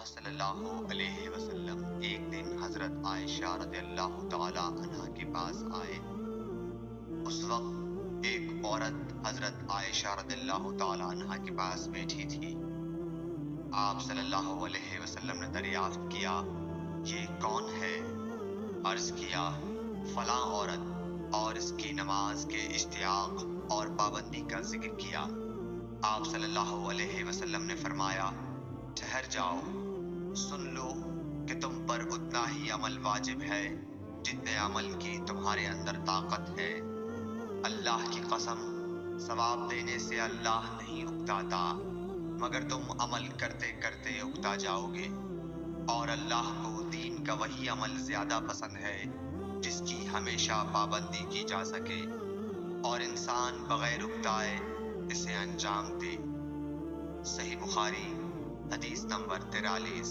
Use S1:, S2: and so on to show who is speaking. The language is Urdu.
S1: صلی اللہ علیہ وسلم ایک دن حضرت عائشہ رضی اللہ تعالی عنہ کے پاس آئے۔ اس وقت ایک عورت حضرت عائشہ رضی اللہ تعالی عنہ کے پاس بیٹھی تھی۔ آپ صلی اللہ علیہ وسلم نے دریافت کیا، یہ کون ہے؟ عرض کیا، فلاں عورت، اور اس کی نماز کے اشتیاق اور پابندی کا ذکر کیا۔ آپ صلی اللہ علیہ وسلم نے فرمایا، ٹھہر جاؤ، سن لو کہ تم پر اتنا ہی عمل واجب ہے جتنے عمل کی تمہارے اندر طاقت ہے۔ اللہ کی قسم، ثواب دینے سے اللہ نہیں اکتاتا، مگر تم عمل کرتے کرتے اکتا جاؤ گے، اور اللہ کو دین کا وہی عمل زیادہ پسند ہے جس کی ہمیشہ پابندی کی جا سکے، اور انسان بغیر اکتائے اسے انجام دے۔ صحیح بخاری، حدیث نمبر 43۔